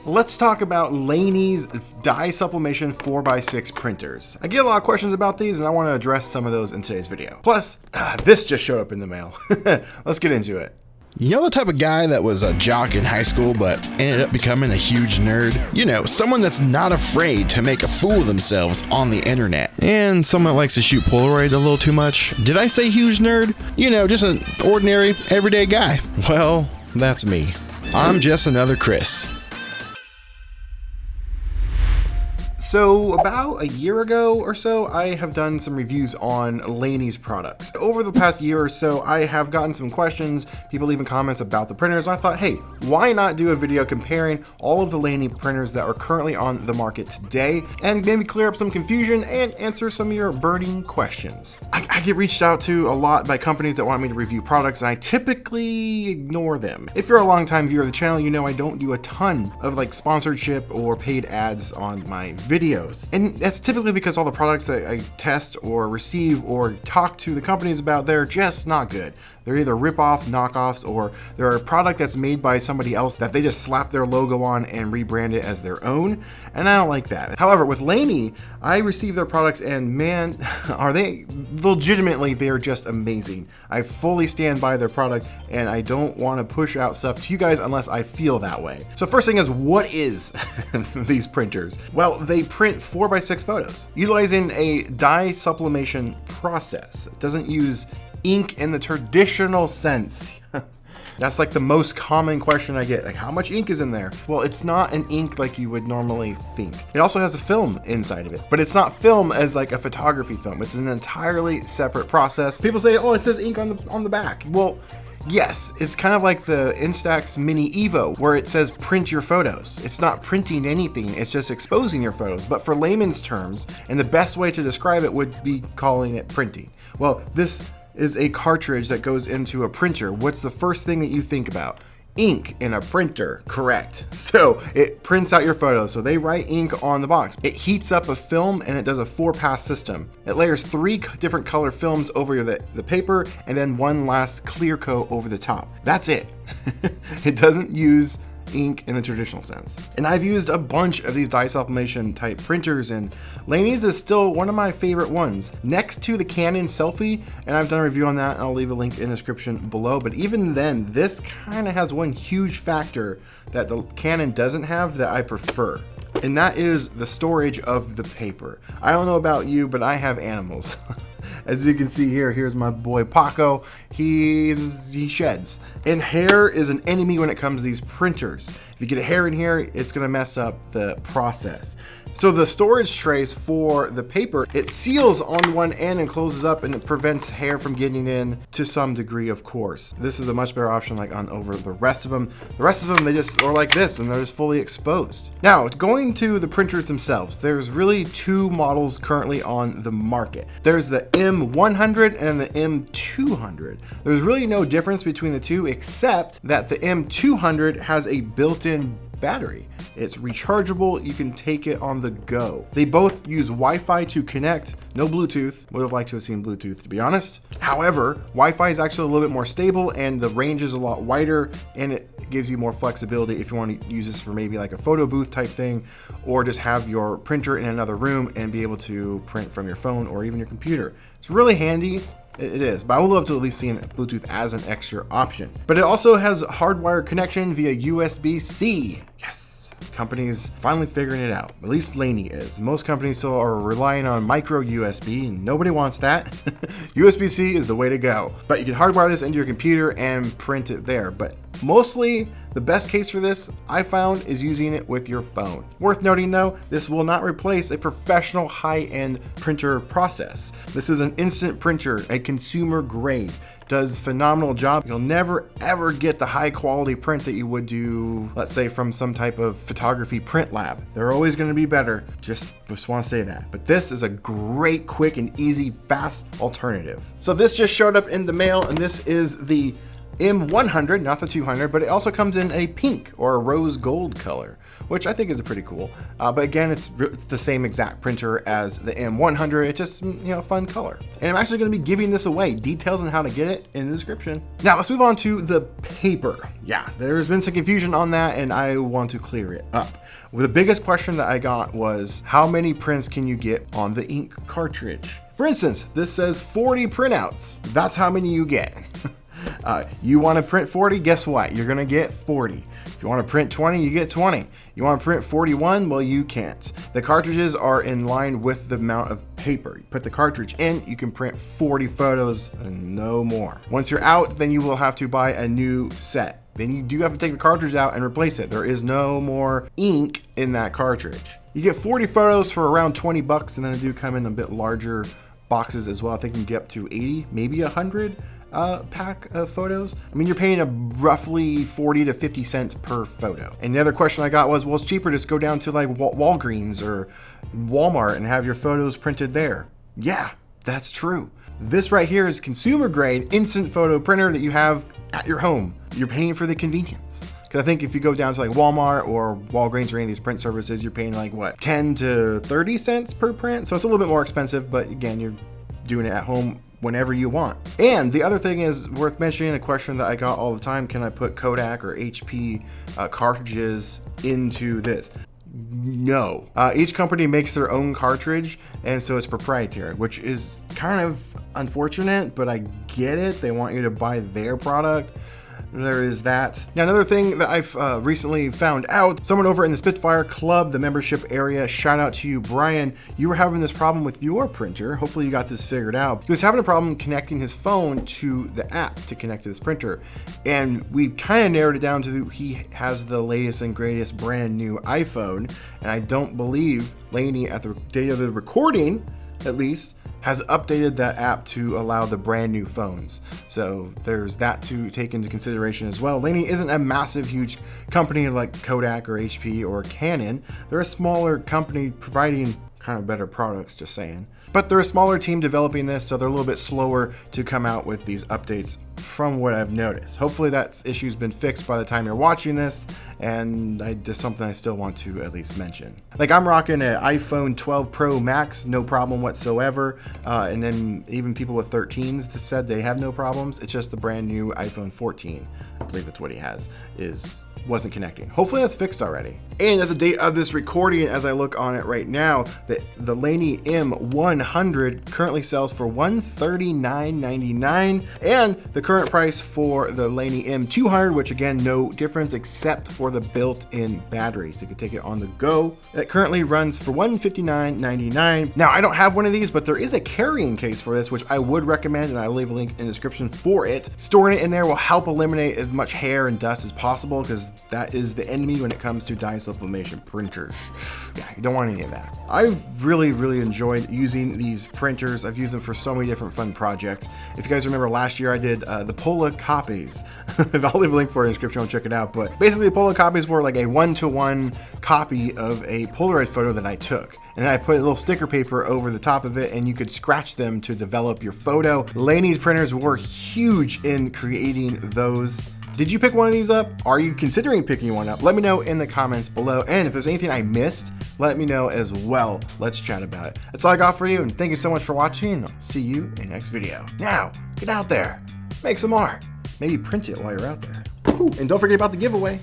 Let's talk about Liene's dye sublimation 4x6 printers. I get a lot of questions about these and I want to address some of those in today's video. Plus, this just showed up in the mail. Let's get into it. You know the type of guy that was a jock in high school but ended up becoming a huge nerd? You know, someone that's not afraid to make a fool of themselves on the internet. And someone that likes to shoot Polaroid a little too much. Did I say huge nerd? You know, just an ordinary, everyday guy. Well, that's me. I'm just another Chris. So about a year ago or so, I have done some reviews on Liene's products. Over the past year or so, I have gotten some questions, people leaving comments about the printers, and I thought, hey, why not do a video comparing all of the Liene printers that are currently on the market today, and maybe clear up some confusion and answer some of your burning questions. I get reached out to a lot by companies that want me to review products, and I typically ignore them. If you're a longtime viewer of the channel, you know I don't do a ton of like sponsorship or paid ads on my videos. And that's typically because all the products that I test or receive or talk to the companies about, they're just not good. They're either rip-off, knockoffs, or they're a product that's made by somebody else that they just slap their logo on and rebrand it as their own, and I don't like that. However, with Liene, I receive their products and man, are they legitimately, they're just amazing. I fully stand by their product and I don't want to push out stuff to you guys unless I feel that way. So first thing is, what is these printers? Well, they print 4x6 photos utilizing a dye sublimation process. It doesn't use ink in the traditional sense. That's like the most common question I get, like how much ink is in there? Well, it's not an ink like you would normally think. It also has a film inside of it, but it's not film as like a photography film. It's an entirely separate process. People say, oh, it says ink on the back. Well, yes, it's kind of like the Instax Mini Evo where it says print your photos. It's not printing anything, it's just exposing your photos. But for layman's terms, and the best way to describe it would be calling it printing. Well, this is a cartridge that goes into a printer. What's the first thing that you think about? Ink in a printer, correct. So it prints out your photos. So they write ink on the box. It heats up a film and it does a 4-pass system. It layers 3 different color films over the paper and then one last clear coat over the top. That's it. It doesn't use ink in the traditional sense. And I've used a bunch of these dye sublimation type printers, and Liene's is still one of my favorite ones, next to the Canon Selfie, and I've done a review on that. I'll leave a link in the description below. But even then, this kind of has one huge factor that the Canon doesn't have that I prefer, and that is the storage of the paper. I don't know about you, but I have animals. As you can see here, here's my boy Paco. He sheds. And hair is an enemy when it comes to these printers. If you get a hair in here, it's gonna mess up the process. So the storage trays for the paper, it seals on one end and closes up, and it prevents hair from getting in to some degree, of course. This is a much better option like on over the rest of them. The rest of them, they just are like this and they're just fully exposed. Now, going to the printers themselves, there's really 2 models currently on the market. There's the M100 and the M200. There's really no difference between the two except that the M200 has a built-in battery. It's rechargeable, you can take it on the go. They both use Wi-Fi to connect, no Bluetooth. Would have liked to have seen Bluetooth, to be honest. However, Wi-Fi is actually a little bit more stable and the range is a lot wider, and it gives you more flexibility if you want to use this for maybe like a photo booth type thing, or just have your printer in another room and be able to print from your phone or even your computer. It's really handy. It is, but I would love to at least see Bluetooth as an extra option. But it also has hardwired connection via USB-C. Yes, companies finally figuring it out. At least Liene is. Most companies still are relying on micro USB, and nobody wants that. USB-C is the way to go. But you can hardwire this into your computer and print it there. But mostly, the best case for this, I found, is using it with your phone. Worth noting though, this will not replace a professional high-end printer process. This is an instant printer, a consumer grade. Does a phenomenal job. You'll never ever get the high quality print that you would do, let's say, from some type of photography print lab. They're always gonna be better, just want to say that. But this is a great, quick and easy, fast alternative. So this just showed up in the mail, and this is the M100, not the 200, but it also comes in a pink or a rose gold color, which I think is pretty cool. But again, it's the same exact printer as the M100. It's just, fun color. And I'm actually going to be giving this away. Details on how to get it in the description. Now let's move on to the paper. Yeah, there's been some confusion on that and I want to clear it up. Well, the biggest question that I got was, how many prints can you get on the ink cartridge? For instance, this says 40 printouts. That's how many you get. You want to print 40? Guess what? You're going to get 40. If you want to print 20, you get 20. You want to print 41? Well, you can't. The cartridges are in line with the amount of paper. You put the cartridge in, you can print 40 photos and no more. Once you're out, then you will have to buy a new set. Then you do have to take the cartridge out and replace it. There is no more ink in that cartridge. You get 40 photos for around 20 bucks, and then they do come in a bit larger boxes as well. I think you can get up to 80, maybe 100 pack of photos. I mean, you're paying a roughly 40 to 50 cents per photo. And the other question I got was, well, it's cheaper to just go down to like Walgreens or Walmart and have your photos printed there. Yeah, that's true. This right here is consumer grade instant photo printer that you have at your home. You're paying for the convenience. Because I think if you go down to like Walmart or Walgreens or any of these print services, you're paying like what, 10 to 30 cents per print. So it's a little bit more expensive, but again, you're doing it at home whenever you want. And the other thing is worth mentioning, a question that I got all the time, can I put Kodak or HP cartridges into this? No. Each company makes their own cartridge, and so it's proprietary, which is kind of unfortunate, but I get it. They want you to buy their product. There is that. Now, another thing that I've recently found out, someone over in the Spitfire Club, the membership area, shout out to you, Brian, you were having this problem with your printer. Hopefully you got this figured out. He was having a problem connecting his phone to the app to connect to this printer. And we kind of narrowed it down to he has the latest and greatest brand new iPhone. And I don't believe Liene, at the date of the recording, at least, has updated that app to allow the brand new phones. So there's that to take into consideration as well. Liene isn't a massive, huge company like Kodak or HP or Canon. They're a smaller company providing kind of better products, just saying. But they're a smaller team developing this, so they're a little bit slower to come out with these updates from what I've noticed. Hopefully that issue's been fixed by the time you're watching this, and just something I still want to at least mention. Like, I'm rocking an iPhone 12 Pro Max, no problem whatsoever, and then even people with 13s have said they have no problems. It's just the brand new iPhone 14, I believe that's what he has, wasn't connecting. Hopefully that's fixed already. And at the date of this recording, as I look on it right now, the Liene M100 currently sells for $139.99, and the current price for the Liene M200, which again, no difference except for the built-in battery, so you can take it on the go. That currently runs for $159.99. Now, I don't have one of these, but there is a carrying case for this, which I would recommend, and I'll leave a link in the description for it. Storing it in there will help eliminate as much hair and dust as possible, because that is the enemy when it comes to dye sublimation printers. Yeah, you don't want any of that. I've really enjoyed using these printers. I've used them for so many different fun projects. If you guys remember last year, I did the Pola copies. I'll leave a link for it in the description, I'll check it out. But basically, the Pola copies were like a 1-to-1 copy of a Polaroid photo that I took. And then I put a little sticker paper over the top of it, and you could scratch them to develop your photo. Liene's printers were huge in creating those. Did you pick one of these up? Are you considering picking one up? Let me know in the comments below. And if there's anything I missed, let me know as well. Let's chat about it. That's all I got for you, and thank you so much for watching, and I'll see you in the next video. Now, get out there, make some art. Maybe print it while you're out there. Ooh, and don't forget about the giveaway.